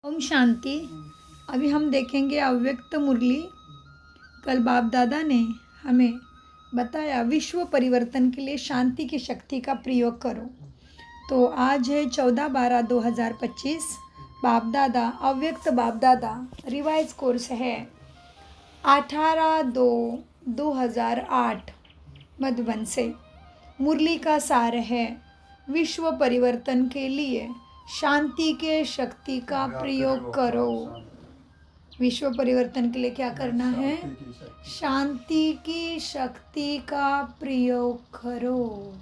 ओम शांति। अभी हम देखेंगे अव्यक्त मुरली। कल बाप दादा ने हमें बताया विश्व परिवर्तन के लिए शांति की शक्ति का प्रयोग करो। तो आज है 14/12/2025। बाप दादा अव्यक्त बाप दादा रिवाइज कोर्स है 18/2/2008 मधुबन से। मुरली का सार है विश्व परिवर्तन के लिए शांति के शक्ति का प्रयोग करो। विश्व परिवर्तन के लिए क्या करना है? शांति की शक्ति का प्रयोग करो।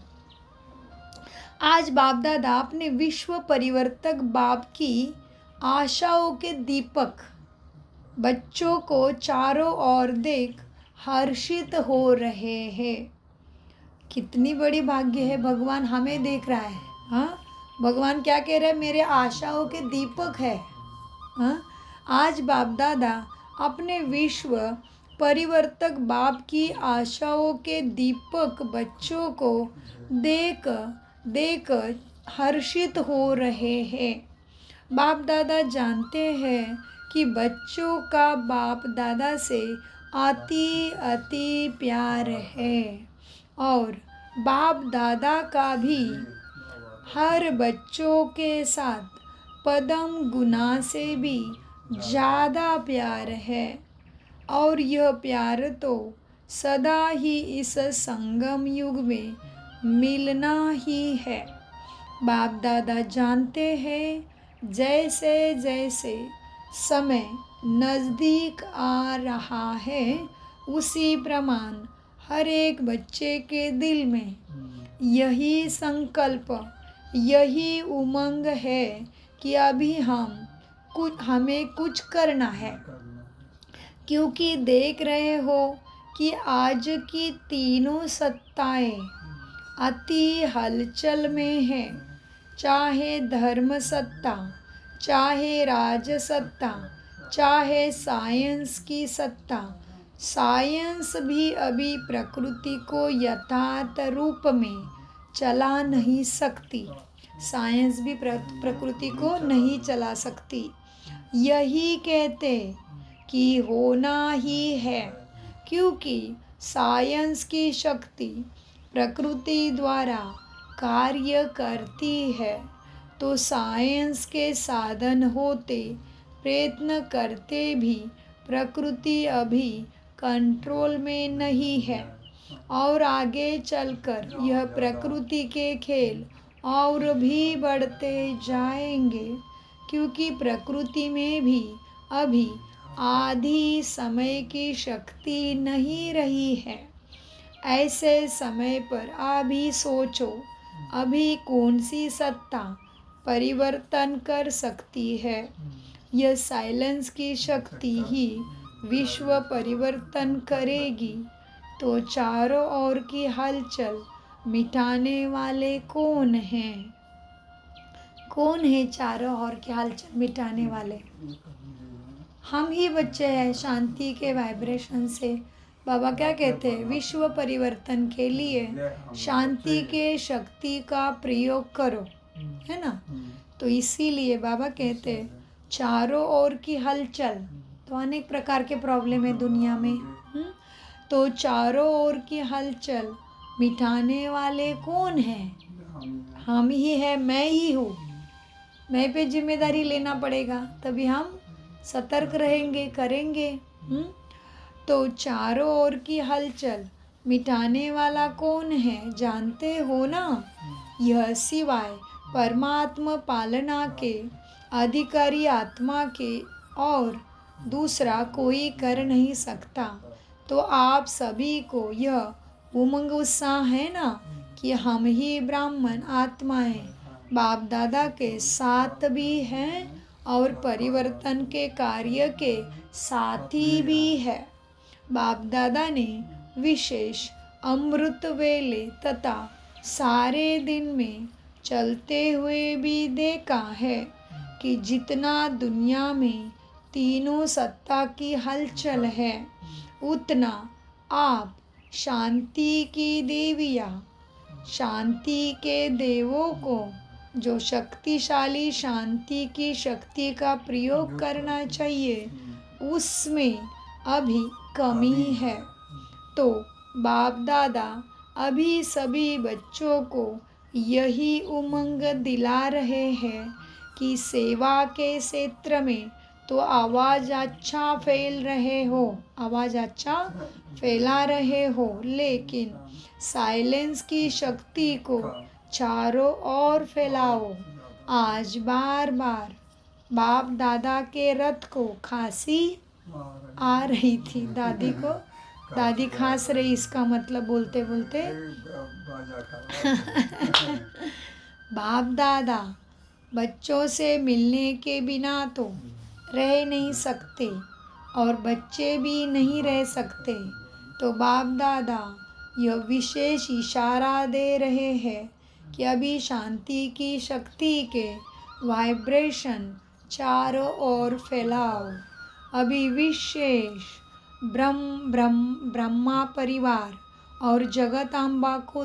आज बाप दादा अपने विश्व परिवर्तक बाप की आशाओं के दीपक बच्चों को चारों ओर देख हर्षित हो रहे हैं। कितनी बड़ी भाग्य है, भगवान हमें देख रहा है। हाँ, भगवान क्या कह रहे हैं? मेरे आशाओं के दीपक है। हाँ, आज बाप दादा अपने विश्व परिवर्तक बाप की आशाओं के दीपक बच्चों को देख हर्षित हो रहे हैं। बाप दादा जानते हैं कि बच्चों का बाप दादा से अति प्यार है और बाप दादा का भी हर बच्चों के साथ पदम गुना से भी ज़्यादा प्यार है और यह प्यार तो सदा ही इस संगम युग में मिलना ही है। बाप दादा जानते हैं जैसे जैसे समय नज़दीक आ रहा है उसी प्रमाण हर एक बच्चे के दिल में यही संकल्प, यही उमंग है कि अभी हमें कुछ करना है। क्योंकि देख रहे हो कि आज की तीनों सत्ताएं अति हलचल में है। चाहे धर्म सत्ता, चाहे राज सत्ता, चाहे साइंस की सत्ता। साइंस भी अभी प्रकृति को यथार्थ रूप में चला नहीं सकती। साइंस भी प्रकृति को नहीं चला सकती। यही कहते कि होना ही है, क्योंकि साइंस की शक्ति प्रकृति द्वारा कार्य करती है। तो साइंस के साधन होते प्रयत्न करते भी प्रकृति अभी कंट्रोल में नहीं है और आगे चलकर यह प्रकृति के खेल और भी बढ़ते जाएंगे, क्योंकि प्रकृति में भी अभी आधी समय की शक्ति नहीं रही है। ऐसे समय पर अभी सोचो, अभी कौन सी सत्ता परिवर्तन कर सकती है? यह साइलेंस की शक्ति ही विश्व परिवर्तन करेगी। तो चारों ओर की हलचल मिटाने वाले कौन हैं? कौन है चारों ओर की हलचल मिटाने वाले? हम ही बच्चे हैं शांति के वाइब्रेशन से। बाबा क्या कहते हैं? विश्व परिवर्तन के लिए शांति के शक्ति का प्रयोग करो, है ना? तो इसीलिए बाबा कहते हैं चारों ओर की हलचल। तो अनेक प्रकार के प्रॉब्लम है दुनिया में। तो चारों ओर की हलचल मिटाने वाले कौन हैं? हम ही है, मैं ही हूँ। मैं पे जिम्मेदारी लेना पड़ेगा, तभी हम सतर्क रहेंगे, करेंगे। तो चारों ओर की हलचल मिटाने वाला कौन है? जानते हो ना? यह सिवाय परमात्मा पालना के अधिकारी आत्मा के और दूसरा कोई कर नहीं सकता। तो आप सभी को यह उमंग उत्साह है ना कि हम ही ब्राह्मण आत्माएं बाप दादा के साथ भी हैं और परिवर्तन के कार्य के साथी भी है। बाप दादा ने विशेष अमृत वेले तथा सारे दिन में चलते हुए भी देखा है कि जितना दुनिया में तीनों सत्ता की हलचल है, उतना आप शांति की देवियाँ, शांति के देवों को जो शक्तिशाली शांति की शक्ति का प्रयोग करना चाहिए उसमें अभी कमी है। तो बाप दादा अभी सभी बच्चों को यही उमंग दिला रहे हैं कि सेवा के क्षेत्र में तो आवाज़ अच्छा फैला रहे हो, लेकिन साइलेंस की शक्ति को चारों ओर फैलाओ। आज बार बार बाप दादा के रथ को खांसी आ रही थी। दादी खांस रही, इसका मतलब बोलते बोलते बाप दादा बच्चों से मिलने के बिना तो रह नहीं सकते और बच्चे भी नहीं रह सकते। तो बाप दादा यह विशेष इशारा दे रहे हैं कि अभी शांति की शक्ति के वाइब्रेशन चारों ओर फैलाओ। अभी विशेष ब्रह्मा परिवार और जगतांबा को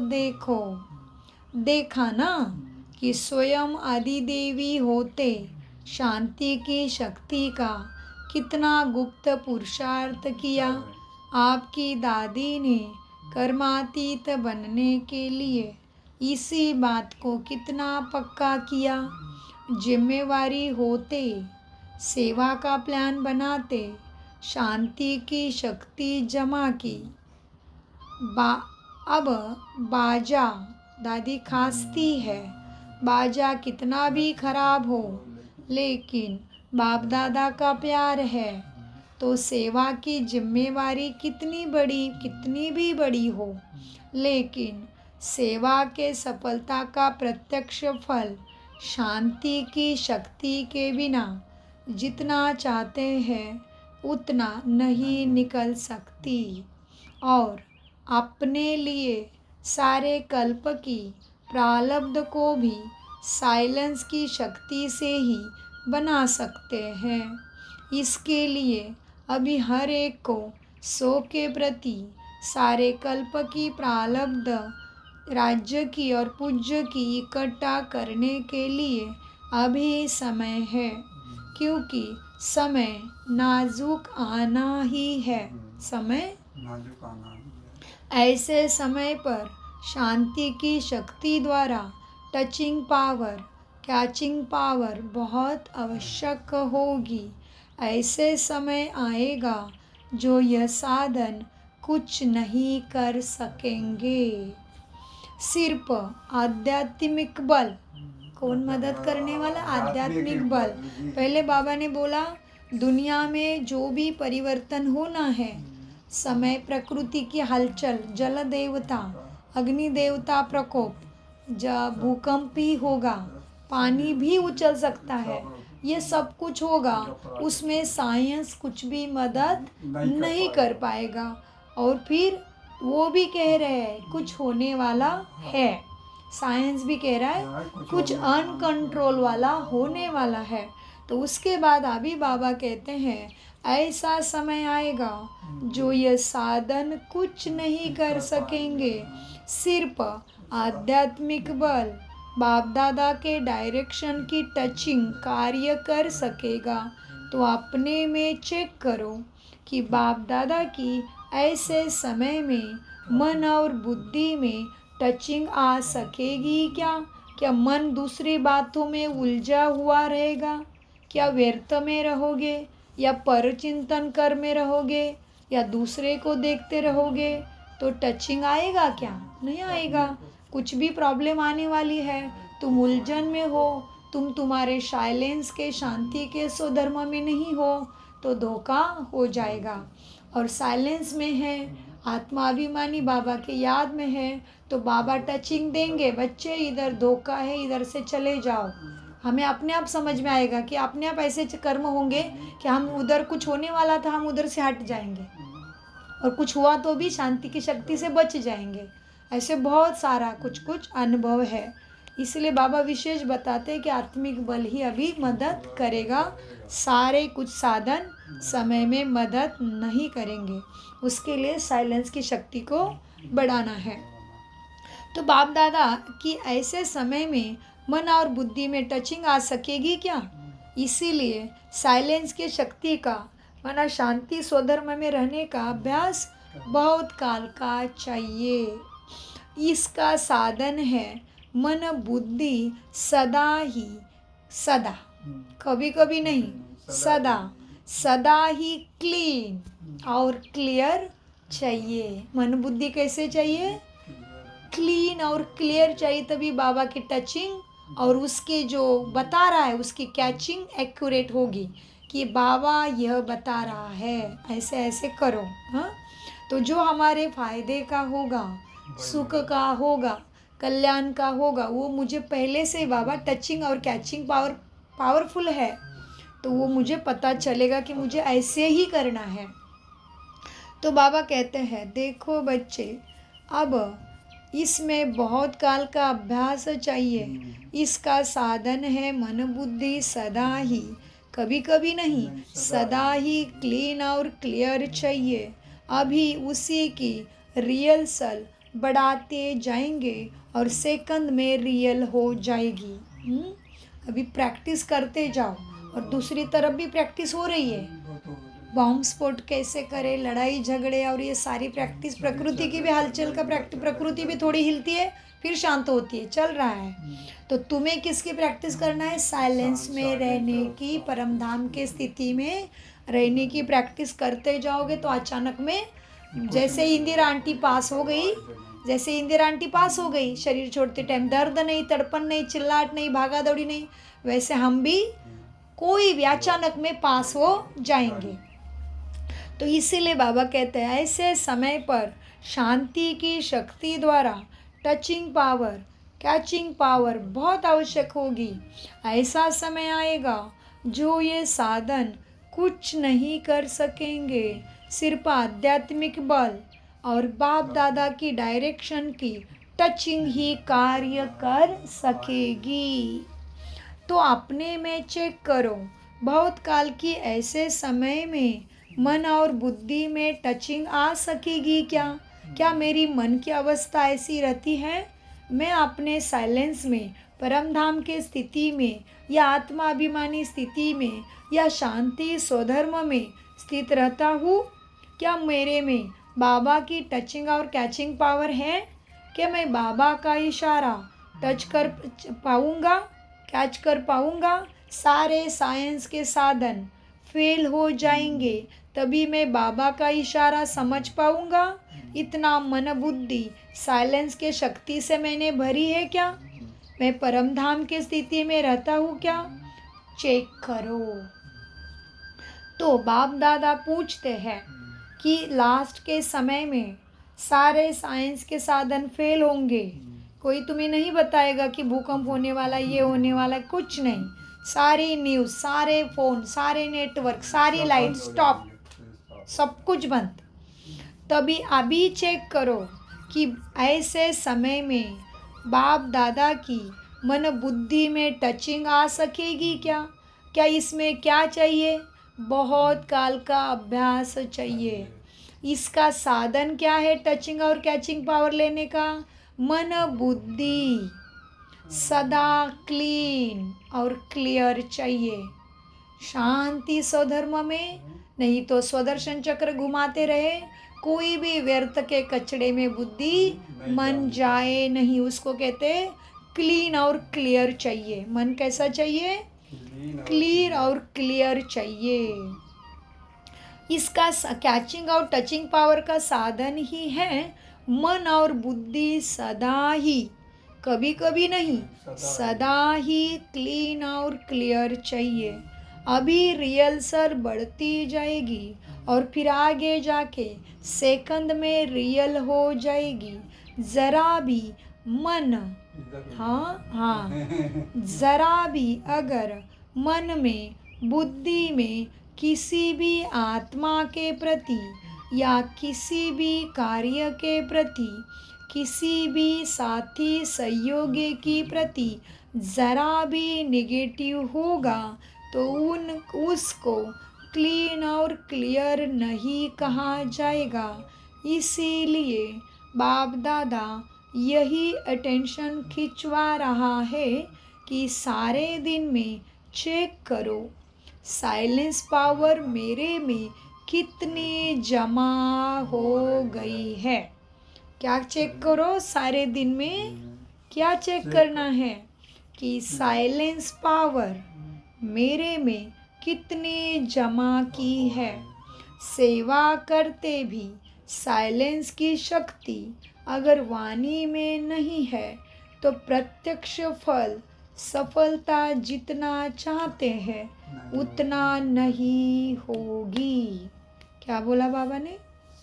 देखा ना कि स्वयं आदि देवी होते शांति की शक्ति का कितना गुप्त पुरुषार्थ किया। आपकी दादी ने कर्मातीत बनने के लिए इसी बात को कितना पक्का किया। जिम्मेवारी होते सेवा का प्लान बनाते, शांति की शक्ति जमा की। अब बाजा, दादी खांसती है, बाजा कितना भी खराब हो लेकिन बाप दादा का प्यार है। तो सेवा की जिम्मेवारी कितनी भी बड़ी हो, लेकिन सेवा के सफलता का प्रत्यक्ष फल शांति की शक्ति के बिना जितना चाहते हैं उतना नहीं निकल सकती। और अपने लिए सारे कल्प की प्रारब्ध को भी साइलेंस की शक्ति से ही बना सकते हैं। इसके लिए अभी हर एक को सो के प्रति सारे कल्प की प्रारब्ध राज्य की और पूज्य की इकट्ठा करने के लिए अभी समय है, क्योंकि समय नाजुक आना ही है। ऐसे समय पर शांति की शक्ति द्वारा टचिंग पावर, कैचिंग पावर बहुत आवश्यक होगी। ऐसे समय आएगा जो यह साधन कुछ नहीं कर सकेंगे। सिर्फ आध्यात्मिक बल, कौन मदद करने वाला? आध्यात्मिक बल। पहले बाबा ने बोला दुनिया में जो भी परिवर्तन होना है, समय, प्रकृति की हलचल, जल देवता, अग्नि देवता प्रकोप, जब भूकंप भी होगा, पानी भी उछल सकता है, ये सब कुछ होगा, उसमें साइंस कुछ भी मदद नहीं कर पाएगा। और फिर वो भी कह रहे हैं कुछ होने वाला है, साइंस भी कह रहा है कुछ अनकंट्रोल वाला होने वाला है। तो उसके बाद अभी बाबा कहते हैं ऐसा समय आएगा जो ये साधन कुछ नहीं कर सकेंगे। सिर्फ आध्यात्मिक बल, बाप दादा के डायरेक्शन की टचिंग कार्य कर सकेगा। तो अपने में चेक करो कि बाप दादा की ऐसे समय में मन और बुद्धि में टचिंग आ सकेगी क्या? क्या मन दूसरी बातों में उलझा हुआ रहेगा? क्या व्यर्थ में रहोगे या परचिंतन कर में रहोगे या दूसरे को देखते रहोगे? तो टचिंग आएगा क्या? नहीं आएगा। कुछ भी प्रॉब्लम आने वाली है, तुम उलझन में हो, तुम तुम्हारे साइलेंस के, शांति के स्वधर्म में नहीं हो, तो धोखा हो जाएगा। और साइलेंस में है, आत्माभिमानी बाबा के याद में है, तो बाबा टचिंग देंगे, बच्चे इधर धोखा है, इधर से चले जाओ। हमें अपने आप समझ में आएगा कि अपने आप ऐसे कर्म होंगे कि हम उधर कुछ होने वाला था, हम उधर से हट जाएंगे, और कुछ हुआ तो भी शांति की शक्ति से बच जाएंगे। ऐसे बहुत सारा कुछ अनुभव है। इसलिए बाबा विशेष बताते हैं कि आत्मिक बल ही अभी मदद करेगा, सारे कुछ साधन समय में मदद नहीं करेंगे। उसके लिए साइलेंस की शक्ति को बढ़ाना है। तो बाप दादा की ऐसे समय में मन और बुद्धि में टचिंग आ सकेगी क्या? इसीलिए साइलेंस की शक्ति का माना शांति स्वधर्म में रहने का अभ्यास बहुत काल का चाहिए। इसका साधन है मन बुद्धि सदा ही, सदा, कभी कभी नहीं, सदा सदा ही क्लीन और क्लियर चाहिए। मन बुद्धि कैसे चाहिए? क्लीन और क्लियर चाहिए, तभी बाबा की टचिंग और उसके जो बता रहा है उसकी कैचिंग एक्यूरेट होगी कि बाबा यह बता रहा है, ऐसे ऐसे करो। हाँ, तो जो हमारे फायदे का होगा, सुख का होगा, कल्याण का होगा, वो मुझे पहले से बाबा टचिंग और कैचिंग पावरफुल है, तो वो मुझे पता चलेगा कि मुझे ऐसे ही करना है। तो बाबा कहते हैं देखो बच्चे, अब इसमें बहुत काल का अभ्यास चाहिए। इसका साधन है मन बुद्धि सदा ही, कभी कभी नहीं, सदा ही क्लीन और क्लियर चाहिए। अभी उसी की रिहर्सल बढ़ाते जाएंगे और सेकंड में रियल हो जाएगी। अभी प्रैक्टिस करते जाओ और दूसरी तरफ भी प्रैक्टिस हो रही है। बॉम्ब स्फोट कैसे करे, लड़ाई झगड़े और ये सारी प्रैक्टिस, प्रकृति की भी हलचल का प्रकृति भी थोड़ी हिलती है फिर शांत होती है, चल रहा है। तो तुम्हें किसकी प्रैक्टिस करना है? साइलेंस में रहने की, परमधाम के स्थिति में रहने की प्रैक्टिस करते जाओगे तो अचानक में जैसे इंदिरा आंटी पास हो गई, जैसे इंदिरा आंटी पास हो गई शरीर छोड़ते टाइम, दर्द नहीं, तड़पन नहीं, चिल्लाहट नहीं, भागा दौड़ी नहीं, वैसे हम भी कोई भी अचानक में पास हो जाएंगे। तो इसीलिए बाबा कहते हैं ऐसे समय पर शांति की शक्ति द्वारा टचिंग पावर, कैचिंग पावर बहुत आवश्यक होगी। ऐसा समय आएगा जो ये साधन कुछ नहीं कर सकेंगे, सिर्फ आध्यात्मिक बल और बाप दादा की डायरेक्शन की टचिंग ही कार्य कर सकेगी। तो अपने में चेक करो, बहुत काल की ऐसे समय में मन और बुद्धि में टचिंग आ सकेगी क्या? क्या मेरी मन की अवस्था ऐसी रहती है? मैं अपने साइलेंस में, परमधाम के स्थिति में, या आत्माभिमानी स्थिति में, या शांति स्वधर्म में स्थित रहता हूँ? क्या मेरे में बाबा की टचिंग और कैचिंग पावर है? क्या मैं बाबा का इशारा टच कर पाऊँगा, कैच कर पाऊँगा? सारे साइंस के साधन फेल हो जाएंगे, तभी मैं बाबा का इशारा समझ पाऊँगा? इतना मन बुद्धि साइलेंस के शक्ति से मैंने भरी है क्या? मैं परमधाम के स्थिति में रहता हूँ क्या? चेक करो। तो बाप दादा पूछते हैं कि लास्ट के समय में सारे साइंस के साधन फेल होंगे, कोई तुम्हें नहीं बताएगा कि भूकंप होने वाला, ये होने वाला, कुछ नहीं। सारी न्यूज़, सारे फ़ोन, सारे नेटवर्क, सारी लाइट स्टॉप, सब कुछ बंद। तभी अभी चेक करो कि ऐसे समय में बाप दादा की मन बुद्धि में टचिंग आ सकेगी क्या? क्या इसमें क्या चाहिए? बहुत काल का अभ्यास चाहिए। इसका साधन क्या है टचिंग और कैचिंग पावर लेने का? मन बुद्धि सदा क्लीन और क्लियर चाहिए। शांति स्वधर्म में, नहीं तो स्वदर्शन चक्र घुमाते रहे, कोई भी व्यर्थ के कचड़े में बुद्धि मन जाए नहीं। उसको कहते क्लीन और क्लियर चाहिए। मन कैसा चाहिए? क्लियर और क्लियर चाहिए। इसका कैचिंग और टचिंग पावर का साधन ही है मन और बुद्धि सदा ही, कभी कभी नहीं, सदा ही क्लीन और क्लियर चाहिए। अभी रिहर्सल बढ़ती जाएगी और फिर आगे जाके सेकंड में रियल हो जाएगी। ज़रा भी मन, हाँ, ज़रा भी अगर मन में, बुद्धि में किसी भी आत्मा के प्रति या किसी भी कार्य के प्रति, किसी भी साथी सहयोगी के प्रति ज़रा भी नेगेटिव होगा तो उसको क्लीन और क्लियर नहीं कहा जाएगा। इसीलिए बाप दादा यही अटेंशन खिंचवा रहा है कि सारे दिन में चेक करो साइलेंस पावर मेरे में कितनी जमा हो गई है। क्या चेक करो सारे दिन में? क्या चेक करना है कि साइलेंस पावर मेरे में कितनी जमा की है। सेवा करते भी साइलेंस की शक्ति अगर वाणी में नहीं है तो प्रत्यक्ष फल सफलता जितना चाहते हैं उतना नहीं होगी। क्या बोला बाबा ने?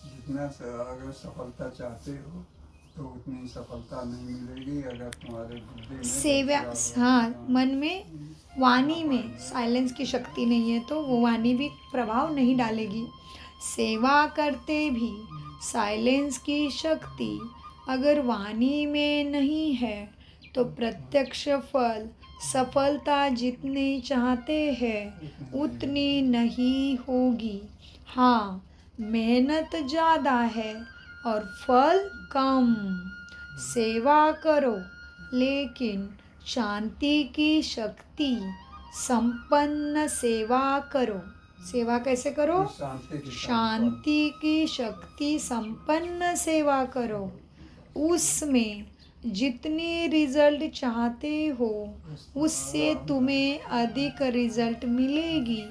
जितना अगर सफलता चाहते हो तो उतनी सफलता नहीं मिलेगी। अगर तुम्हारे बुद्धि में सेवा, हाँ, मन में वाणी में साइलेंस की शक्ति नहीं है तो वो वाणी भी प्रभाव नहीं डालेगी। सेवा करते भी साइलेंस की शक्ति अगर वाणी में नहीं है तो प्रत्यक्ष फल सफलता जितनी चाहते हैं उतनी नहीं होगी। हाँ, मेहनत ज़्यादा है और फल कम। सेवा करो लेकिन शांति की शक्ति संपन्न सेवा करो। सेवा कैसे करो? शांति की शक्ति संपन्न सेवा करो। उसमें जितनी रिजल्ट चाहते हो उससे तुम्हें अधिक रिजल्ट मिलेगी।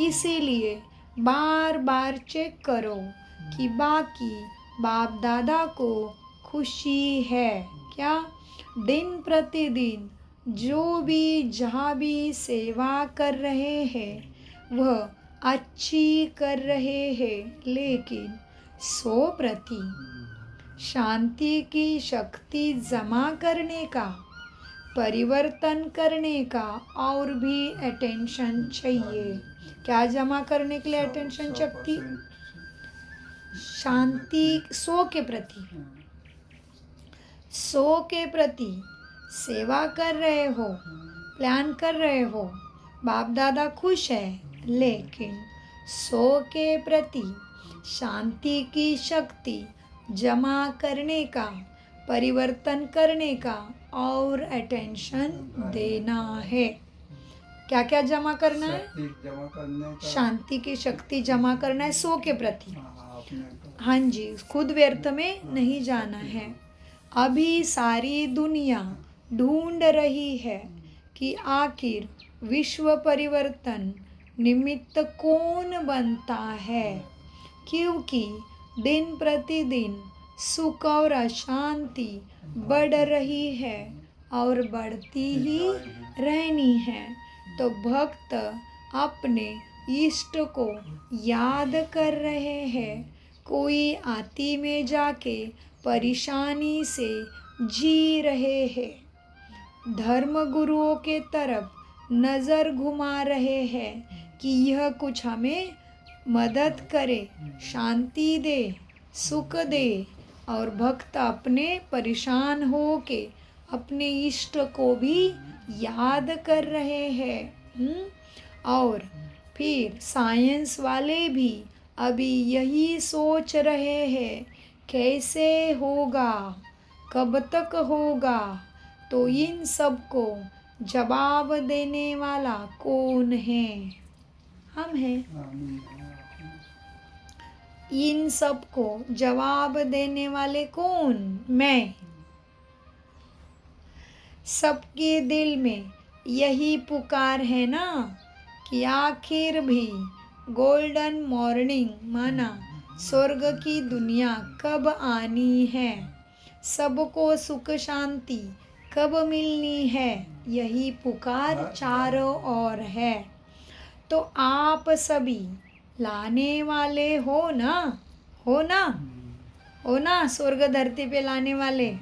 इसीलिए बार बार चेक करो कि बाकी बाप दादा को खुशी है क्या। दिन प्रतिदिन जो भी जहाँ भी सेवा कर रहे हैं वह अच्छी कर रहे हैं, लेकिन 100% शांति की शक्ति जमा करने का, परिवर्तन करने का और भी अटेंशन चाहिए। क्या जमा करने के लिए अटेंशन शक्ति? शांति 100 के प्रति 100 के प्रति सेवा कर रहे हो, प्लान कर रहे हो, बाप दादा खुश है, लेकिन 100 के प्रति शांति की शक्ति जमा करने का, परिवर्तन करने का और अटेंशन देना है। क्या क्या जमा करना है? जमा करने का, शांति की शक्ति जमा करना है 100 के प्रति। हाँ जी, खुद व्यर्थ में नहीं जाना है। अभी सारी दुनिया ढूंढ रही है कि आखिर विश्व परिवर्तन निमित्त कौन बनता है, क्योंकि दिन प्रतिदिन सुख और अशांति बढ़ रही है और बढ़ती ही रहनी है। तो भक्त अपने इष्ट को याद कर रहे हैं। कोई आती में जाके परेशानी से जी रहे हैं, धर्म गुरुओं के तरफ नज़र घुमा रहे हैं कि यह कुछ हमें मदद करे, शांति दे, सुख दे, और भक्त अपने परेशान हो के अपने इष्ट को भी याद कर रहे हैं। और फिर साइंस वाले भी अभी यही सोच रहे हैं कैसे होगा, कब तक होगा। तो इन सब को जवाब देने वाला कौन है? हम हैं। इन सब को जवाब देने वाले कौन? मैं। सबके दिल में यही पुकार है ना कि आखिर भी गोल्डन मॉर्निंग माना स्वर्ग की दुनिया कब आनी है, सबको सुख शांति कब मिलनी है, यही पुकार चारों ओर है। तो आप सभी लाने वाले हो ना? हो ना? हो ना? स्वर्ग धरती पे लाने वाले,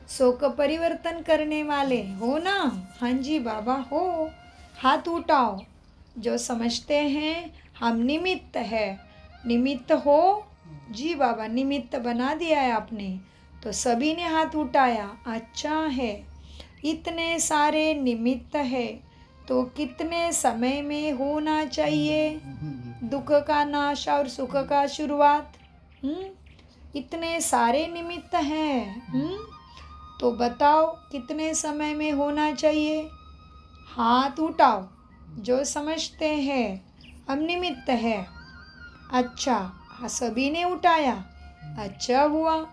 शोक परिवर्तन करने वाले हो ना? हाँ जी बाबा हो। हाथ उठाओ जो समझते हैं हम निमित्त है। निमित्त हो जी बाबा, निमित्त बना दिया है आपने। तो सभी ने हाथ उठाया, अच्छा है। इतने सारे निमित्त है तो कितने समय में होना चाहिए दुख का नाश और सुख का शुरुआत? इतने सारे निमित्त हैं, तो बताओ कितने समय में होना चाहिए? हाथ उठाओ जो समझते हैं हम निमित्त है। अच्छा, हाँ, सभी ने उठाया, अच्छा हुआ।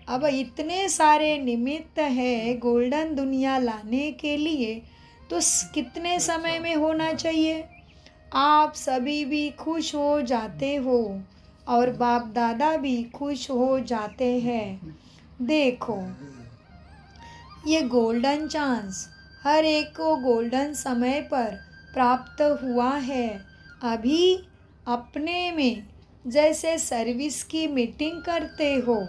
अब इतने सारे निमित्त है गोल्डन दुनिया लाने के लिए, तो कितने समय में होना चाहिए? आप सभी भी खुश हो जाते हो और बाप दादा भी खुश हो जाते हैं। देखो, ये गोल्डन चांस हर एक को गोल्डन समय पर प्राप्त हुआ है। अभी अपने में जैसे सर्विस की मीटिंग करते हो,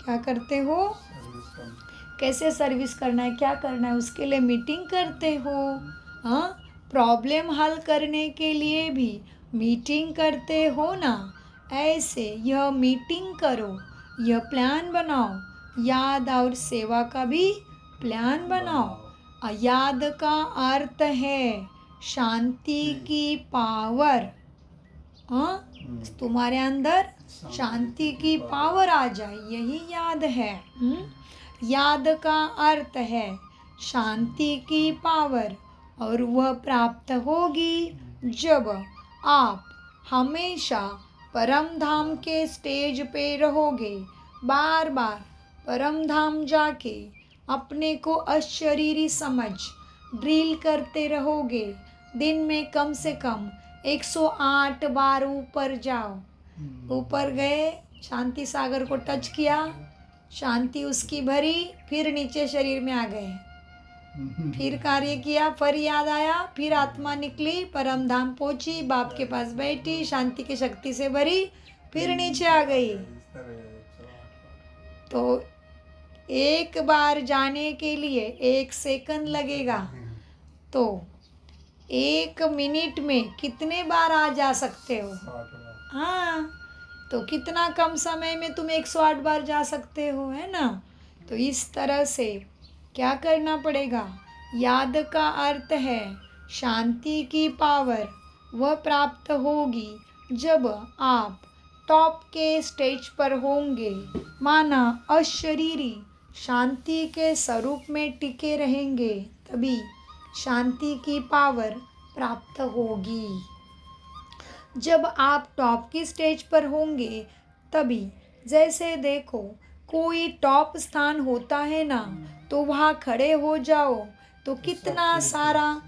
क्या करते हो? सर्विस करना। कैसे सर्विस करना है, क्या करना है, उसके लिए मीटिंग करते हो। हाँ, प्रॉब्लम हल करने के लिए भी मीटिंग करते हो ना। ऐसे यह मीटिंग करो, यह प्लान बनाओ, याद और सेवा का भी प्लान बनाओ। याद का अर्थ है शांति की पावर। हाँ, तुम्हारे अंदर शांति की पावर आ जाए, यही याद है। याद का अर्थ है शांति की पावर, और वह प्राप्त होगी जब आप हमेशा परम धाम के स्टेज पे रहोगे। बार बार परम धाम जाके अपने को अशरीरी समझ ड्रिल करते रहोगे। दिन में कम से कम 108 बार ऊपर जाओ। ऊपर गए, शांति सागर को टच किया, शांति उसकी भरी, फिर नीचे शरीर में आ गए, फिर कार्य किया, फिर याद आया, फिर आत्मा निकली, परम धाम पहुंची, बाप के पास बैठी, शांति की शक्ति से भरी, फिर नीचे आ गई। तो एक बार जाने के लिए 1 सेकंड लगेगा, तो 1 मिनट में कितने बार आ जा सकते हो? 60 बार। हाँ, तो कितना कम समय में तुम 108 बार जा सकते हो, है ना। तो इस तरह से क्या करना पड़ेगा? याद का अर्थ है शांति की पावर, वह प्राप्त होगी जब आप टॉप के स्टेज पर होंगे, माना अशरीरी शांति के स्वरूप में टिके रहेंगे, तभी शांति की पावर प्राप्त होगी। जब आप टॉप की स्टेज पर होंगे तभी, जैसे देखो कोई टॉप स्थान होता है ना, तो वहाँ खड़े हो जाओ तो कितना सारा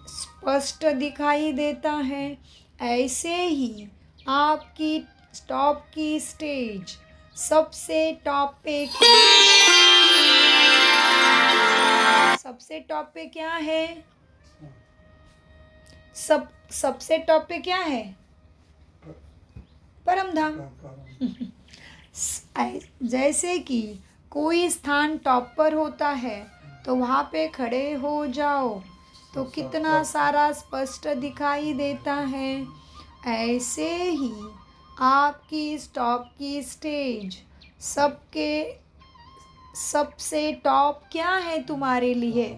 स्पष्ट दिखाई देता है। ऐसे ही आपकी टॉप की स्टेज सबसे टॉप पे क्या है? सबसे टॉप पे क्या है? परम धाम। जैसे कि कोई स्थान टॉप पर होता है तो वहाँ पे खड़े हो जाओ तो कितना सारा स्पष्ट दिखाई देता है। ऐसे ही आपकी टॉप की स्टेज सबसे टॉप क्या है तुम्हारे लिए?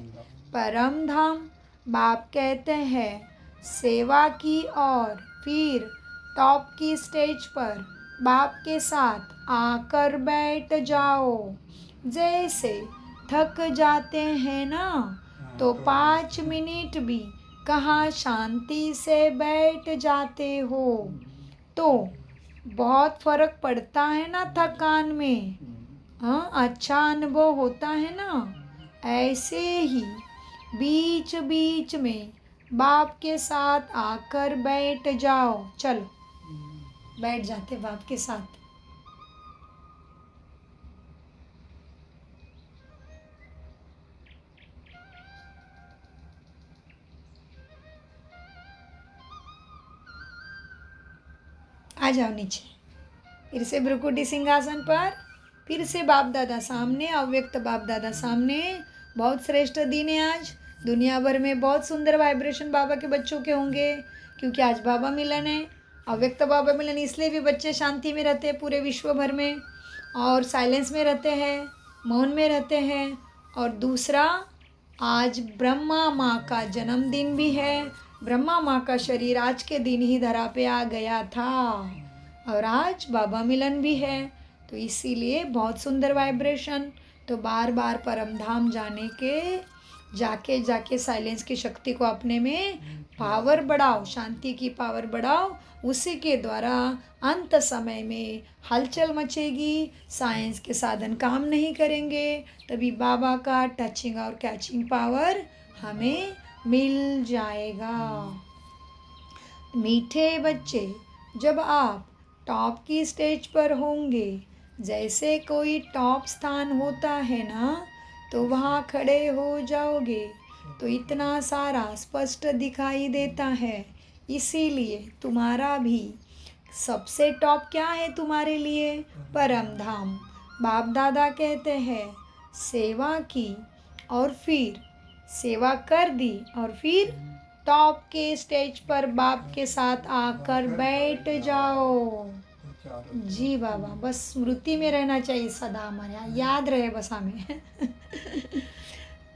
परम धाम। बाप कहते हैं सेवा की, और फिर टॉप की स्टेज पर बाप के साथ आकर बैठ जाओ। जैसे थक जाते हैं ना, तो 5 मिनट भी कहाँ शांति से बैठ जाते हो, तो बहुत फर्क पड़ता है ना थकान में। हाँ, अच्छा अनुभव होता है ना। ऐसे ही बीच बीच में बाप के साथ आकर बैठ जाओ। चलो, बैठ जाते बाप के साथ। आ जाओ नीचे, फिर से भ्रुकुटी सिंहासन पर, फिर से बाप दादा सामने, अव्यक्त बाप दादा सामने। बहुत श्रेष्ठ दिन है आज। दुनिया भर में बहुत सुंदर वाइब्रेशन बाबा के बच्चों के होंगे, क्योंकि आज बाबा मिलन है, अव्यक्त बाबा मिलन। इसलिए भी बच्चे शांति में रहते हैं पूरे विश्व भर में, और साइलेंस में रहते हैं, मौन में रहते हैं। और दूसरा, आज ब्रह्मा माँ का जन्मदिन भी है। ब्रह्मा माँ का शरीर आज के दिन ही धरा पे आ गया था, और आज बाबा मिलन भी है, तो इसीलिए बहुत सुंदर वाइब्रेशन। तो बार बार परम धाम जाने के जाके जाके साइलेंस की शक्ति को अपने में पावर बढ़ाओ, शांति की पावर बढ़ाओ। उसी के द्वारा अंत समय में हलचल मचेगी, साइंस के साधन काम नहीं करेंगे, तभी बाबा का टचिंग और कैचिंग पावर हमें मिल जाएगा। मीठे बच्चे, जब आप टॉप की स्टेज पर होंगे, जैसे कोई टॉप स्थान होता है ना, तो वहाँ खड़े हो जाओगे तो इतना सारा स्पष्ट दिखाई देता है। इसीलिए तुम्हारा भी सबसे टॉप क्या है तुम्हारे लिए? परम धाम। बाप दादा कहते हैं सेवा की और फिर सेवा कर दी और फिर टॉप के स्टेज पर बाप के साथ आकर बैठ जाओ। जी बाबा, बस स्मृति में रहना चाहिए सदा, हमारे यहाँ याद रहे बस हमें।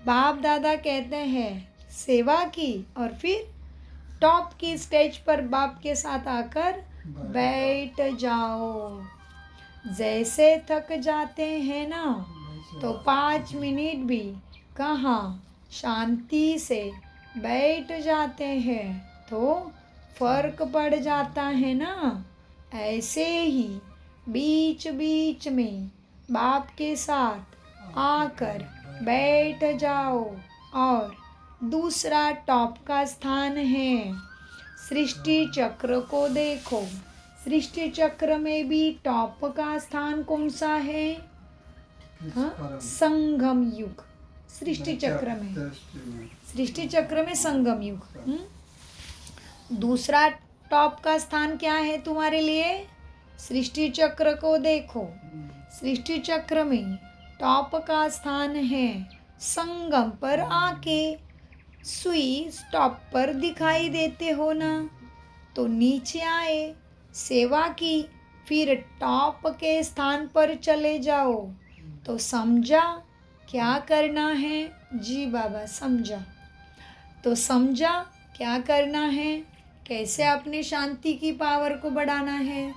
बाप दादा कहते हैं सेवा की और फिर टॉप की स्टेज पर बाप के साथ आकर बैठ जाओ। जैसे थक जाते हैं ना, तो 5 मिनट भी कहाँ शांति से बैठ जाते हैं तो फर्क पड़ जाता है ना। ऐसे ही बीच बीच में बाप के साथ आकर बैठ जाओ। और दूसरा टॉप का स्थान है सृष्टि चक्र को देखो। सृष्टि चक्र में भी टॉप का स्थान कौन सा है? हाँ, संगम युग। सृष्टि चक्र में, सृष्टि चक्र में संगम युग। दूसरा टॉप का स्थान क्या है तुम्हारे लिए? सृष्टि चक्र को देखो। सृष्टि चक्र में टॉप का स्थान है संगम पर आके सुई स्टॉप पर दिखाई देते हो ना, तो नीचे आए, सेवा की, फिर टॉप के स्थान पर चले जाओ। तो समझा क्या करना है? जी बाबा समझा। तो समझा क्या करना है, कैसे अपनी शांति की पावर को बढ़ाना है,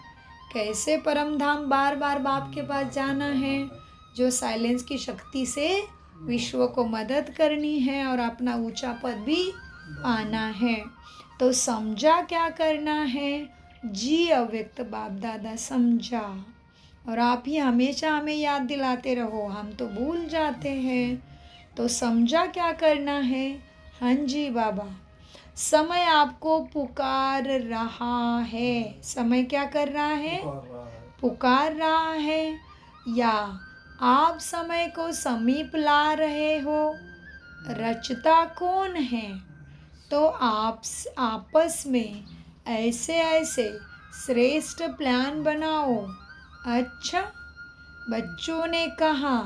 कैसे परम धाम बार बार बाप के पास जाना है, जो साइलेंस की शक्ति से विश्व को मदद करनी है और अपना ऊंचा पद भी पाना है। तो समझा क्या करना है? जी अव्यक्त बाप दादा समझा। और आप ही हमेशा हमें याद दिलाते रहो, हम तो भूल जाते हैं। तो समझा क्या करना है? हाँ जी बाबा, समय आपको पुकार रहा है। समय क्या कर रहा है? पुकार रहा है। या आप समय को समीप ला रहे हो। रचता कौन है? तो आप आपस में ऐसे ऐसे श्रेष्ठ प्लान बनाओ। अच्छा, बच्चों ने कहा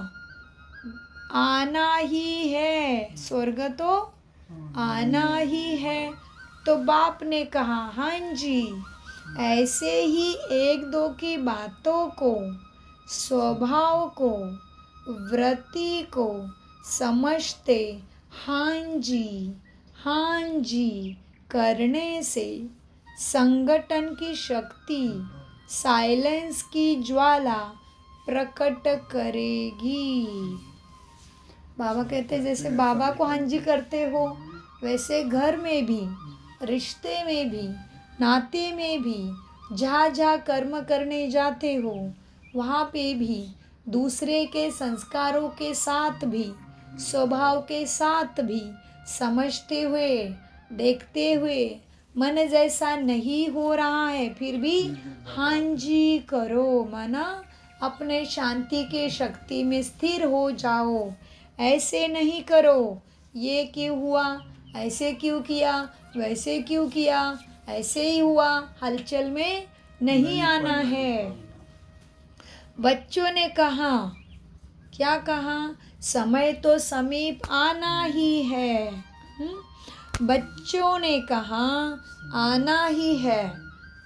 आना ही है, स्वर्ग तो आना ही है। तो बाप ने कहा हाँ जी, ऐसे ही एक दो की बातों को, स्वभाव को, वृत्ति को समझते हाँ जी करने से संगठन की शक्ति साइलेंस की ज्वाला प्रकट करेगी। बाबा कहते हैं जैसे बाबा को हाँ जी करते हो, वैसे घर में भी, रिश्ते में भी, नाते में भी, जहाँ जहाँ कर्म करने जाते हो वहाँ पे भी दूसरे के संस्कारों के साथ भी, स्वभाव के साथ भी समझते हुए, देखते हुए, मन जैसा नहीं हो रहा है फिर भी हाँ जी करो। माना अपने शांति के शक्ति में स्थिर हो जाओ। ऐसे नहीं करो, ये क्यों हुआ, ऐसे क्यों किया, वैसे क्यों किया, ऐसे ही हुआ, हलचल में नहीं आना है। बच्चों ने कहा, क्या कहा? समय तो समीप आना ही है। बच्चों ने कहा आना ही है।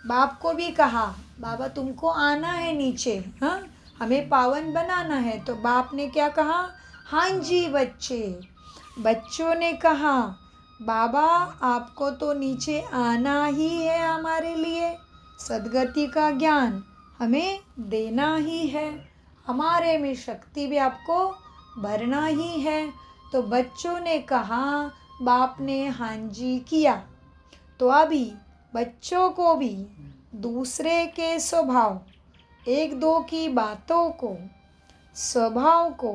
बाप को भी कहा बाबा तुमको आना है नीचे, हाँ हमें पावन बनाना है। तो बाप ने क्या कहा? हाँ जी बच्चे। बच्चों ने कहा बाबा आपको तो नीचे आना ही है, हमारे लिए सद्गति का ज्ञान हमें देना ही है, हमारे में शक्ति भी आपको भरना ही है। तो बच्चों ने कहा, बाप ने हाँ जी किया। तो अभी बच्चों को भी दूसरे के स्वभाव, एक दो की बातों को, स्वभाव को,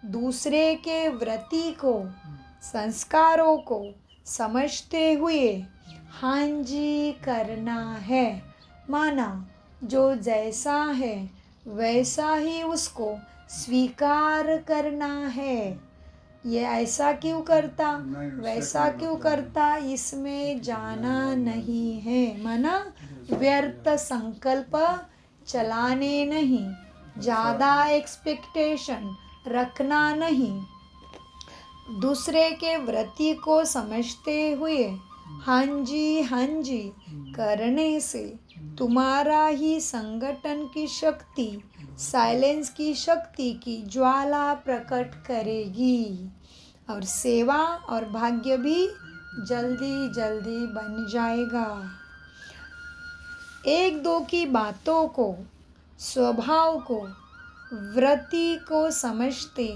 दूसरे के वृत्ति को, संस्कारों को समझते हुए हाँ जी करना है। माना जो जैसा है वैसा ही उसको स्वीकार करना है। ये ऐसा क्यों करता, नहीं, उससे वैसा कोई क्यों मतलब करता, इसमें जाना नहीं है। माना व्यर्थ संकल्प चलाने नहीं, ज़्यादा एक्सपेक्टेशन रखना नहीं, दूसरे के वृत्ति को समझते हुए हाँ जी करने से तुम्हारा ही संगठन की शक्ति, साइलेंस की शक्ति की ज्वाला प्रकट करेगी और सेवा और भाग्य भी जल्दी जल्दी बन जाएगा। एक दो की बातों को, स्वभाव को, वृत्ति को समझते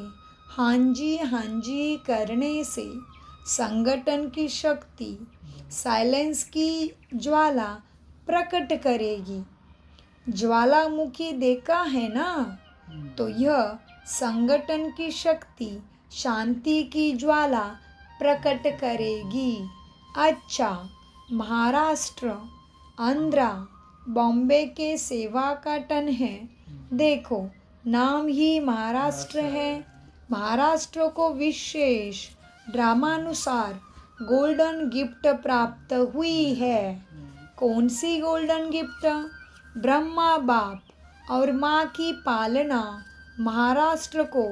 हाँ जी करने से संगठन की शक्ति, साइलेंस की ज्वाला प्रकट करेगी। ज्वालामुखी देखा है ना, तो यह संगठन की शक्ति, शांति की ज्वाला प्रकट करेगी। अच्छा, महाराष्ट्र, आंध्रा, बॉम्बे के सेवा का टन है। देखो, नाम ही महाराष्ट्र है। महाराष्ट्र को विशेष ड्रामानुसार गोल्डन गिफ्ट प्राप्त हुई है। कौन सी गोल्डन गिफ्ट? ब्रह्मा बाप और माँ की पालना महाराष्ट्र को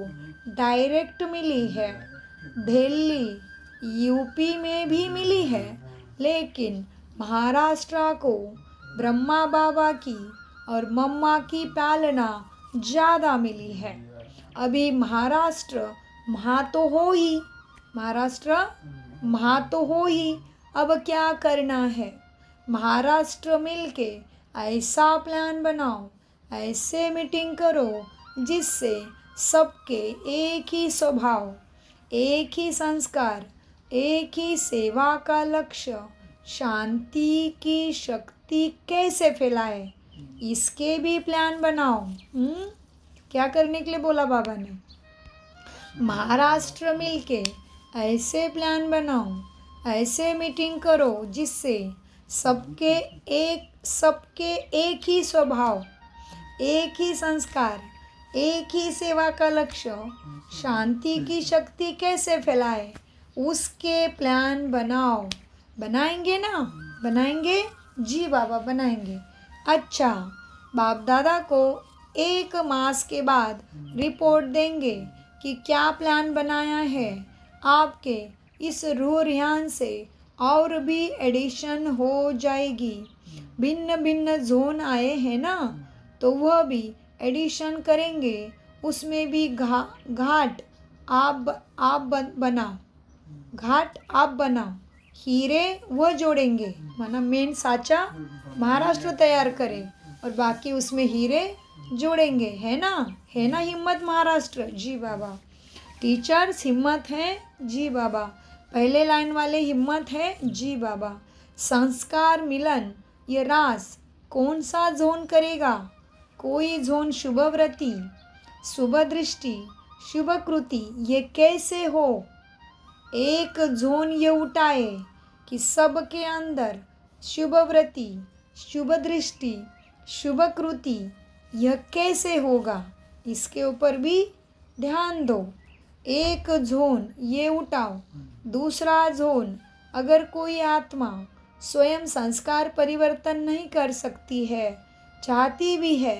डायरेक्ट मिली है। दिल्ली, यूपी में भी मिली है, लेकिन महाराष्ट्र को ब्रह्मा बाबा की और मम्मा की पालना ज़्यादा मिली है। अभी महाराष्ट्र महा तो हो ही, महाराष्ट्र महा तो हो ही। अब क्या करना है? महाराष्ट्र मिलके ऐसा प्लान बनाओ, ऐसे मीटिंग करो जिससे सबके एक ही स्वभाव, एक ही संस्कार, एक ही सेवा का लक्ष्य, शांति की शक्ति कैसे फैलाए, इसके भी प्लान बनाओ। क्या करने के लिए बोला बाबा ने? महाराष्ट्र मिलके ऐसे प्लान बनाओ, ऐसे मीटिंग करो जिससे सबके एक ही स्वभाव, एक ही संस्कार, एक ही सेवा का लक्ष्य, शांति की शक्ति कैसे फैलाए, उसके प्लान बनाओ। बनाएंगे ना? बनाएंगे? जी बाबा बनाएंगे। अच्छा, बाप दादा को 1 मास के बाद रिपोर्ट देंगे कि क्या प्लान बनाया है। आपके इस रुझान से और भी एडिशन हो जाएगी। भिन्न भिन्न जोन आए हैं ना, तो वह भी एडिशन करेंगे। उसमें भी घाट आप बनाओ, घाट आप बनाओ, हीरे वह जोड़ेंगे। माना मेन साचा महाराष्ट्र तैयार करे और बाकी उसमें हीरे जोड़ेंगे। है ना? है ना हिम्मत महाराष्ट्र? जी बाबा। टीचर्स हिम्मत है? जी बाबा। पहले लाइन वाले हिम्मत है? जी बाबा। संस्कार मिलन, ये रास कौन सा जोन करेगा? कोई जोन शुभ व्रति, शुभ दृष्टि, शुभ कृति, ये कैसे हो? एक जोन ये उठाए कि सबके अंदर शुभ व्रति, शुभ दृष्टि, शुभ कृति, यह कैसे होगा, इसके ऊपर भी ध्यान दो। एक जोन ये उठाओ। दूसरा जोन, अगर कोई आत्मा स्वयं संस्कार परिवर्तन नहीं कर सकती है, चाहती भी है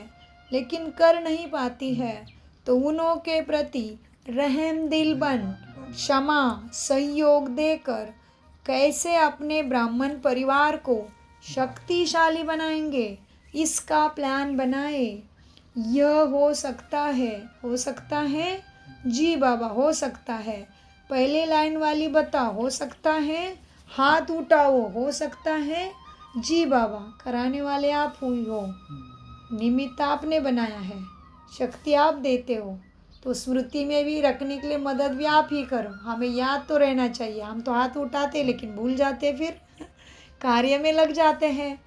लेकिन कर नहीं पाती है, तो उन्हों के प्रति रहम दिल बन, क्षमा, सहयोग देकर कैसे अपने ब्राह्मण परिवार को शक्तिशाली बनाएंगे, इसका प्लान बनाए। यह हो सकता है? हो सकता है? जी बाबा हो सकता है। पहले लाइन वाली बता, हो सकता है? हाथ उठाओ, हो सकता है? जी बाबा। कराने वाले आप हुई हो, निमित्त आपने बनाया है, शक्ति आप देते हो, तो स्मृति में भी रखने के लिए मदद भी आप ही करो। हमें याद तो रहना चाहिए, हम तो हाथ उठाते लेकिन भूल जाते, फिर कार्य में लग जाते हैं,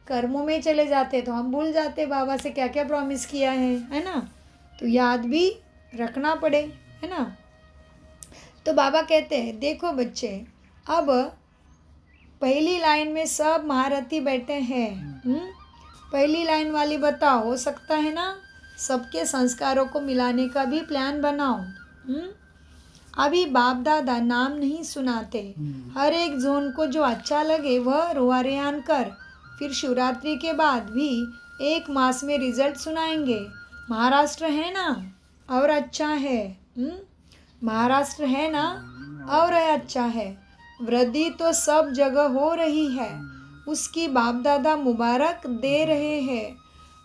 कर्मों में चले जाते तो हम भूल जाते बाबा से क्या क्या प्रॉमिस किया है ना। तो याद भी रखना पड़े, है ना। तो बाबा कहते हैं देखो बच्चे, अब पहली लाइन में सब महारथी बैठे हैं। पहली लाइन वाली बताओ, हो सकता है ना सबके संस्कारों को मिलाने का भी प्लान बनाओ। अभी बाप दादा नाम नहीं सुनाते, हर एक जोन को जो अच्छा लगे वह रुआरियान कर, फिर शिवरात्रि के बाद भी 1 मास में रिजल्ट सुनाएंगे। महाराष्ट्र है ना और अच्छा है, महाराष्ट्र है ना और अच्छा है। वृद्धि तो सब जगह हो रही है, उसकी बाप दादा मुबारक दे रहे हैं।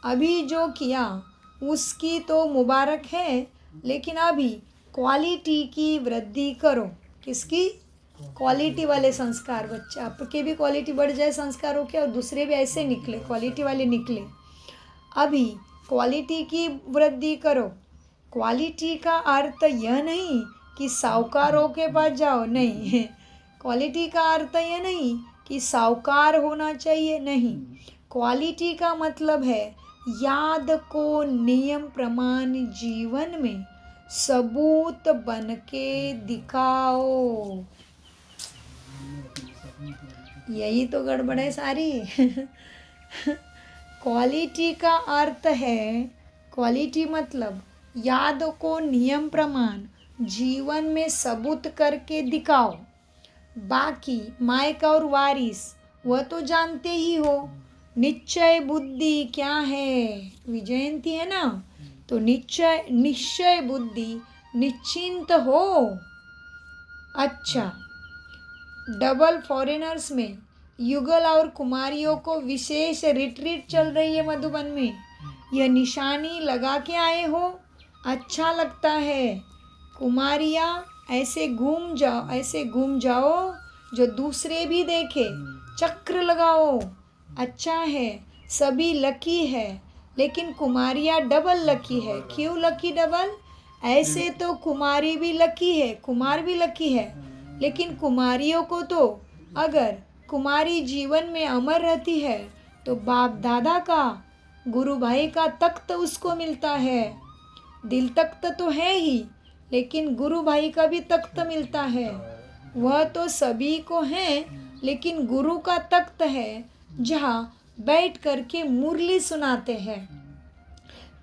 अभी जो किया उसकी तो मुबारक है, लेकिन अभी क्वालिटी की वृद्धि करो। किसकी? क्वालिटी वाले संस्कार। बच्चे आपके भी क्वालिटी बढ़ जाए संस्कारों के, और दूसरे भी ऐसे निकले, क्वालिटी वाले निकले। अभी क्वालिटी की वृद्धि करो। क्वालिटी का अर्थ यह नहीं कि साहूकारों के पास जाओ, नहीं। क्वालिटी का अर्थ यह नहीं कि साहूकार होना चाहिए, नहीं। क्वालिटी का मतलब है याद को नियम प्रमाण जीवन में सबूत बन के दिखाओ। यही तो गड़बड़ है सारी। क्वालिटी का अर्थ है, क्वालिटी मतलब याद को नियम प्रमाण जीवन में सबूत करके दिखाओ। बाकी मायक और वारिस वह तो जानते ही हो। निश्चय बुद्धि क्या है? विजयंती है ना, तो निश्चय बुद्धि निश्चिंत हो। अच्छा, डबल फॉरेनर्स में युगल और कुमारियों को विशेष रिट्रीट चल रही है मधुबन में। यह निशानी लगा के आए हो, अच्छा लगता है। कुमारियाँ ऐसे घूम जाओ जो दूसरे भी देखे। चक्र लगाओ, अच्छा है। सभी लकी है, लेकिन कुमारियाँ डबल लकी है। क्यों लकी डबल? ऐसे तो कुमारी भी लकी है, कुमार भी लकी है, लेकिन कुमारियों को तो अगर कुमारी जीवन में अमर रहती है तो बाप दादा का, गुरु भाई का तख्त उसको मिलता है। दिल तख्त तो है ही, लेकिन गुरु भाई का भी तख्त मिलता है। वह तो सभी को है, लेकिन गुरु का तख्त है जहाँ बैठ करके मुरली सुनाते हैं।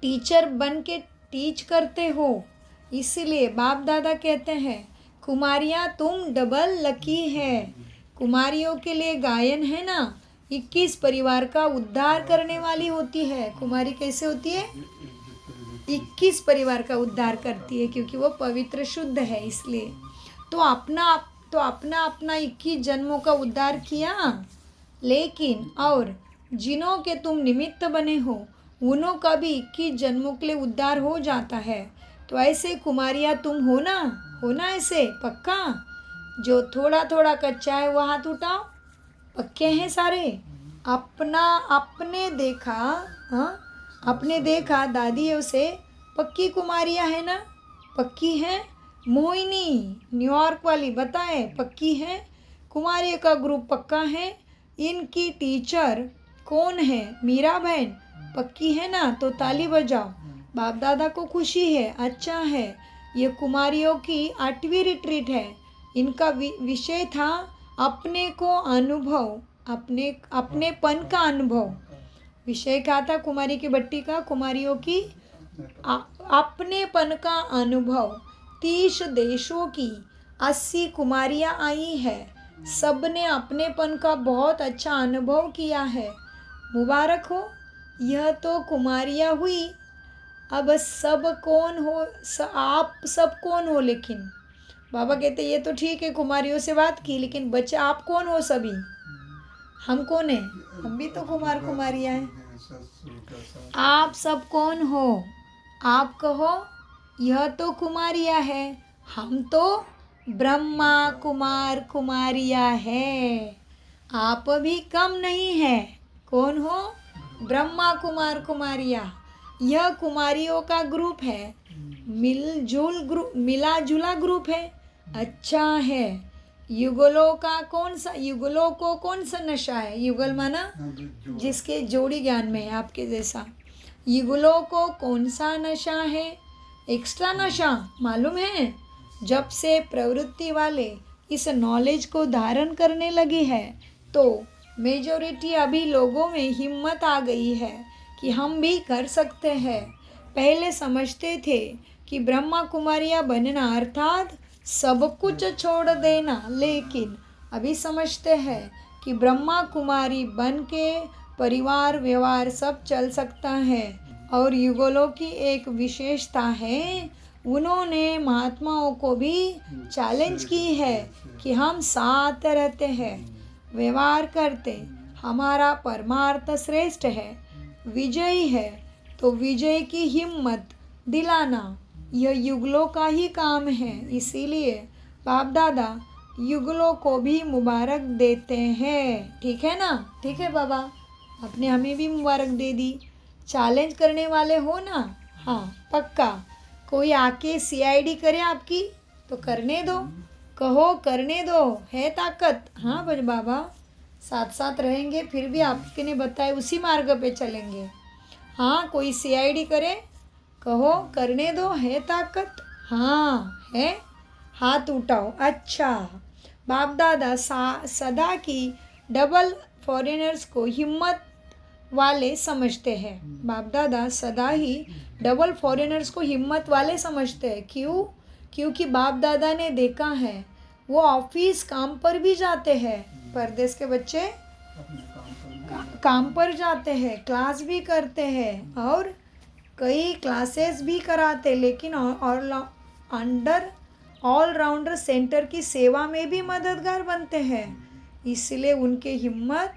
टीचर बन के टीच करते हो, इसलिए बाप दादा कहते हैं कुमारियाँ तुम डबल लकी है। कुमारियों के लिए गायन है ना, 21 परिवार का उद्धार करने वाली होती है। कुमारी कैसे होती है? 21 परिवार का उद्धार करती है, क्योंकि वो पवित्र शुद्ध है। इसलिए तो अपना 21 जन्मों का उद्धार किया, लेकिन और जिनों के तुम निमित्त बने हो उन्हों का भी 21 जन्मों के लिए उद्धार हो जाता है। तो ऐसे कुमारियाँ तुम हो ना ऐसे पक्का। जो थोड़ा थोड़ा कच्चा है वह हाथ उठाओ, पक्के हैं सारे। आपने देखा दादियों से पक्की कुमारियाँ है ना, पक्की हैं। मोहिनी न्यूयॉर्क वाली बताए पक्की है। कुमारियों का ग्रुप पक्का है। इनकी टीचर कौन है? मीरा बहन पक्की है ना, तो ताली बजाओ। बाप दादा को खुशी है, अच्छा है। ये कुमारियों की 8वीं रिट्रीट है। इनका विषय था अपने को अनुभव, अपनेपन का अनुभव। विषय क्या था कुमारी की बट्टी का? कुमारियों की अपनेपन का अनुभव। 30 देशों की 80 कुमारियाँ आई है। सब ने अपनेपन का बहुत अच्छा अनुभव किया है। मुबारक हो। यह तो कुमारियाँ हुई। अब सब कौन हो? आप सब कौन हो? लेकिन बाबा कहते ये तो ठीक है, कुमारियों से बात की, लेकिन बच्चे आप कौन हो? सभी हम कौन है? हम भी तो कुमारियाँ हैं। आप सब कौन हो? आप कहो यह तो कुमारियाँ है, हम तो ब्रह्मा कुमारियाँ है। आप भी कम नहीं है। कौन हो? ब्रह्मा कुमारियाँ। यह कुमारियों का ग्रुप है। मिला जुला ग्रुप है। अच्छा है। युगलों को कौन सा नशा है? युगल माना जिसके जोड़ी ज्ञान में है आपके जैसा। युगलों को कौन सा नशा है? एक्स्ट्रा नशा मालूम है? जब से प्रवृत्ति वाले इस नॉलेज को धारण करने लगी है तो मेजॉरिटी अभी लोगों में हिम्मत आ गई है कि हम भी कर सकते हैं। पहले समझते थे कि ब्रह्मा कुमारियाँ बनना अर्थात सब कुछ छोड़ देना, लेकिन अभी समझते हैं कि ब्रह्मा कुमारी बन के परिवार व्यवहार सब चल सकता है। और युगलों की एक विशेषता है, उन्होंने महात्माओं को भी चैलेंज की है कि हम साथ रहते हैं, व्यवहार करते, हमारा परमार्थ श्रेष्ठ है, विजयी है। तो विजय की हिम्मत दिलाना यह युगलों का ही काम है। इसीलिए बाप दादा युगलों को भी मुबारक देते हैं। ठीक है ना? ठीक है बाबा, आपने हमें भी मुबारक दे दी। चैलेंज करने वाले हो ना? हाँ पक्का। कोई आके CID करे आपकी तो करने दो, कहो करने दो, है ताकत। हाँ बज बाबा, साथ साथ रहेंगे, फिर भी आपके ने बताए उसी मार्ग पे चलेंगे। हाँ कोई CID करे, कहो करने दो, है ताकत। हाँ है, हाथ उठाओ। अच्छा, बाप दादा सदा की डबल फॉरेनर्स को हिम्मत वाले समझते हैं। बाप दादा सदा ही डबल फॉरेनर्स को हिम्मत वाले समझते हैं। क्यों? क्योंकि बाप दादा ने देखा है वो ऑफिस काम पर भी जाते हैं, परदेश के बच्चे काम पर जाते हैं, क्लास भी करते हैं और कई क्लासेस भी कराते, लेकिन ऑलराउंडर सेंटर की सेवा में भी मददगार बनते हैं। इसलिए उनके हिम्मत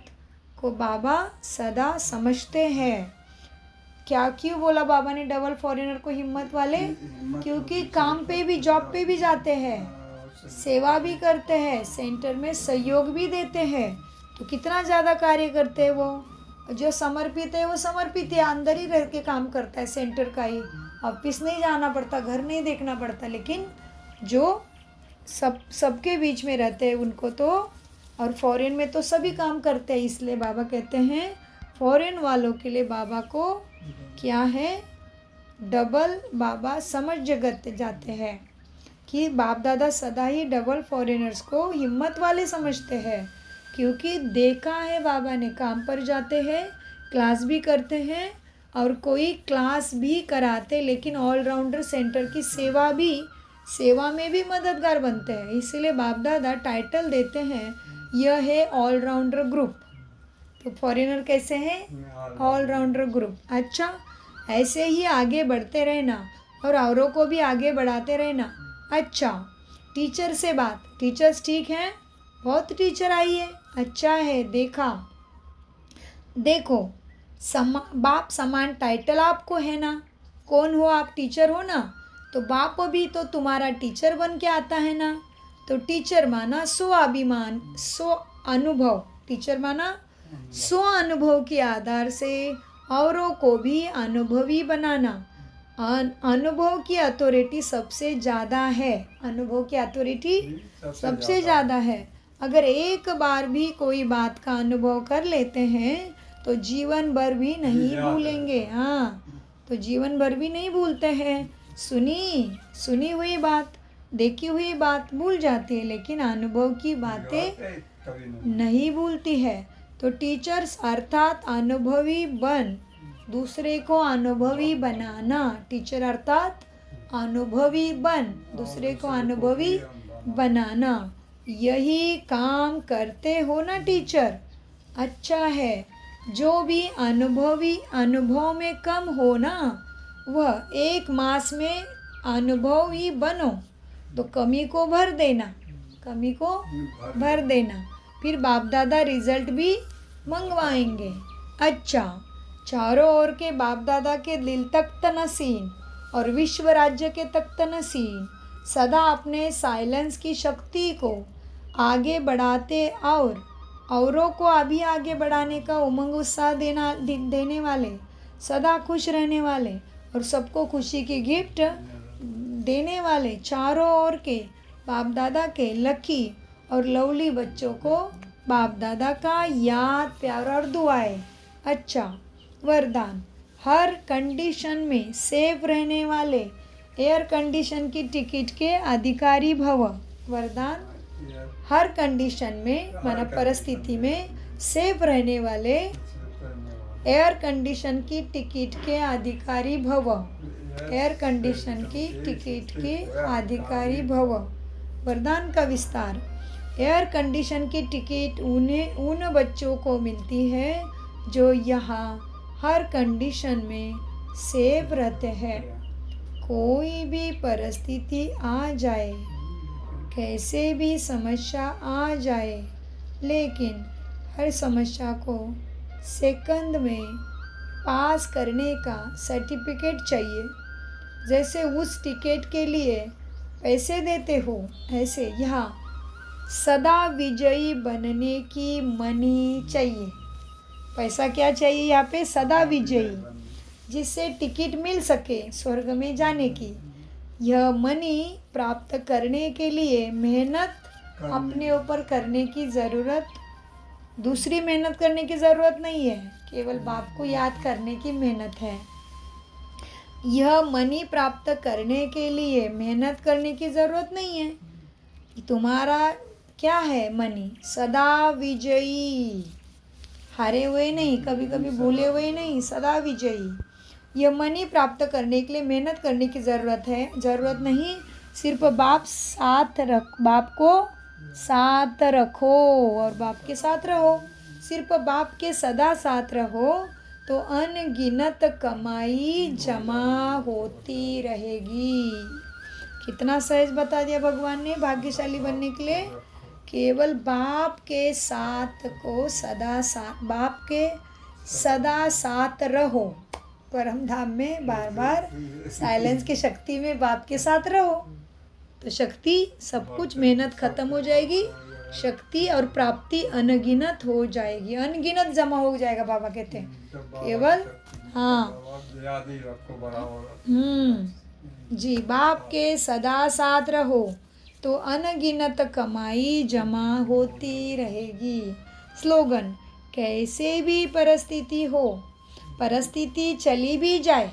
को बाबा सदा समझते हैं। क्या क्यों बोला बाबा ने डबल फॉरेनर को हिम्मत वाले? क्योंकि काम पे भी, जॉब पे भी जाते हैं, सेवा भी करते हैं, सेंटर में सहयोग भी देते हैं, तो कितना ज़्यादा कार्य करते हैं वो। जो समर्पित है वो समर्पित है, अंदर ही रह के काम करता है, सेंटर का ही, ऑफिस नहीं जाना पड़ता, घर नहीं देखना पड़ता। लेकिन जो सबके बीच में रहते हैं उनको तो, और फॉरेन में तो सभी काम करते हैं। इसलिए बाबा कहते हैं फॉरेन वालों के लिए बाबा को क्या है, डबल बाबा समझ जगत जाते हैं कि बाप दादा सदा ही डबल फॉरेनर्स को हिम्मत वाले समझते हैं। क्योंकि देखा है बाबा ने, काम पर जाते हैं, क्लास भी करते हैं और कोई क्लास भी कराते, लेकिन ऑलराउंडर सेंटर की सेवा में भी मददगार बनते हैं। इसलिए बाप दादा टाइटल देते हैं, यह है ऑलराउंडर ग्रुप। तो फॉरेनर कैसे हैं? Allrounder group. अच्छा, ऐसे ही आगे बढ़ते रहना और औरों को भी आगे बढ़ाते रहना। अच्छा, टीचर से बात, टीचर्स ठीक हैं? बहुत टीचर आई है, अच्छा है। देखो बाप समान टाइटल आपको है ना, कौन हो आप? टीचर हो ना, तो बाप भी तो तुम्हारा टीचर बन के आता है ना। तो टीचर माना स्वाभिमान, स्व अनुभव। टीचर माना स्व अनुभव के आधार से औरों को भी अनुभवी बनाना। अनुभव की अथॉरिटी सबसे ज़्यादा है, अनुभव की अथॉरिटी सबसे ज़्यादा है। अगर एक बार भी कोई बात का अनुभव कर लेते हैं तो जीवन भर भी नहीं भूलेंगे। हाँ, तो जीवन भर भी नहीं भूलते हैं। सुनी हुई बात, देखी हुई बात भूल जाती है, लेकिन अनुभव की बातें नहीं भूलती है। तो टीचर्स अर्थात अनुभवी बन दूसरे को अनुभवी बनाना। टीचर अर्थात अनुभवी बन दूसरे को अनुभवी बनाना, यही काम करते हो ना टीचर। अच्छा है, जो भी अनुभव में कम हो ना, वह 1 मास में अनुभवी बनो, तो कमी को भर देना, फिर बाप दादा रिजल्ट भी मंगवाएंगे। अच्छा, चारों ओर के बाप दादा के दिल तख्त नसीन और विश्व राज्य के तख्त नसीन सदा अपने साइलेंस की शक्ति को आगे बढ़ाते और औरों को अभी आगे बढ़ाने का उमंग उत्साह देने वाले, सदा खुश रहने वाले और सबको खुशी की गिफ्ट देने वाले चारों ओर के बाप दादा के लकी और लवली बच्चों को बाप दादा का याद, प्यार और दुआएं। अच्छा, वरदान, हर कंडीशन में सेफ रहने वाले एयर कंडीशन की टिकट के अधिकारी भव। वरदान, हर कंडीशन में माना परिस्थिति में सेफ रहने वाले एयर कंडीशन की टिकट के अधिकारी भव। एयर कंडीशन की टिकट के अधिकारी भव। वरदान का विस्तार, एयर कंडीशन की टिकट उन बच्चों को मिलती है जो यहाँ हर कंडीशन में सेफ रहते हैं। कोई भी परिस्थिति आ जाए, कैसे भी समस्या आ जाए, लेकिन हर समस्या को सेकंड में पास करने का सर्टिफिकेट चाहिए। जैसे उस टिकट के लिए पैसे देते हो, ऐसे यहाँ सदा विजयी बनने की मनी चाहिए। पैसा क्या चाहिए यहाँ पे? सदा विजयी, जिससे टिकट मिल सके स्वर्ग में जाने की। यह मनी प्राप्त करने के लिए मेहनत अपने ऊपर करने की ज़रूरत, दूसरी मेहनत करने की ज़रूरत नहीं है, केवल बाप को याद करने की मेहनत है। यह मनी प्राप्त करने के लिए मेहनत करने की ज़रूरत नहीं है। तुम्हारा क्या है? मनी सदा विजयी, हारे हुए नहीं, कभी कभी भूले हुए नहीं, सदा विजयी। यह मनी प्राप्त करने के लिए मेहनत करने की ज़रूरत नहीं, सिर्फ बाप को साथ रखो और बाप के साथ रहो। सिर्फ बाप के सदा साथ रहो तो अनगिनत कमाई जमा होती रहेगी। कितना सहज बता दिया भगवान ने भाग्यशाली बनने के लिए। केवल बाप के साथ को बाप के सदा साथ रहो। परम धाम में बार बार साइलेंस की शक्ति में बाप के साथ रहो तो शक्ति, सब कुछ मेहनत खत्म हो जाएगी, शक्ति और प्राप्ति अनगिनत हो जाएगी, अनगिनत जमा हो जाएगा। बाबा कहते हैं केवल जी, बाप के सदा साथ रहो तो अनगिनत कमाई जमा होती रहेगी। स्लोगन, कैसे भी परिस्थिति हो, परिस्थिति चली भी जाए,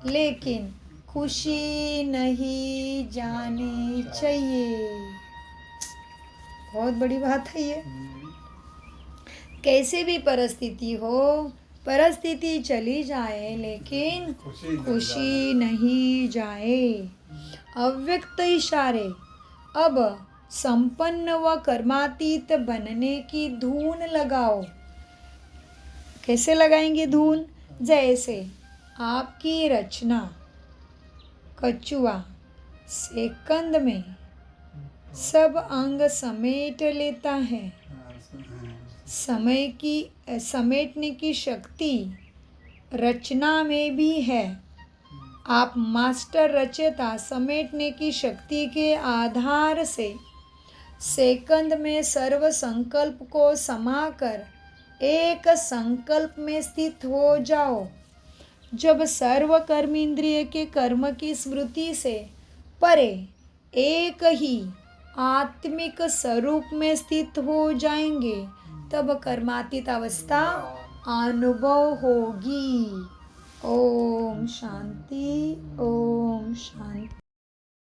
लेकिन खुशी नहीं जानी चाहिए। बहुत बड़ी बात है ये। कैसे भी परिस्थिति हो, परिस्थिति चली जाए, लेकिन खुशी नहीं जाए। अव्यक्त इशारे, अब संपन्न व कर्मातीत बनने की धून लगाओ। कैसे लगाएंगे धून? जैसे आपकी रचना कछुआ सेकंद में सब अंग समेट लेता है। समय की समेटने की शक्ति रचना में भी है। आप मास्टर रचयिता समेटने की शक्ति के आधार से सेकंद में सर्व संकल्प को समाकर एक संकल्प में स्थित हो जाओ। जब सर्व कर्म इंद्रिय के कर्म की स्मृति से परे एक ही आत्मिक स्वरूप में स्थित हो जाएंगे, तब कर्मातीत अवस्था अनुभव होगी। ओम शांति, ओम शांति।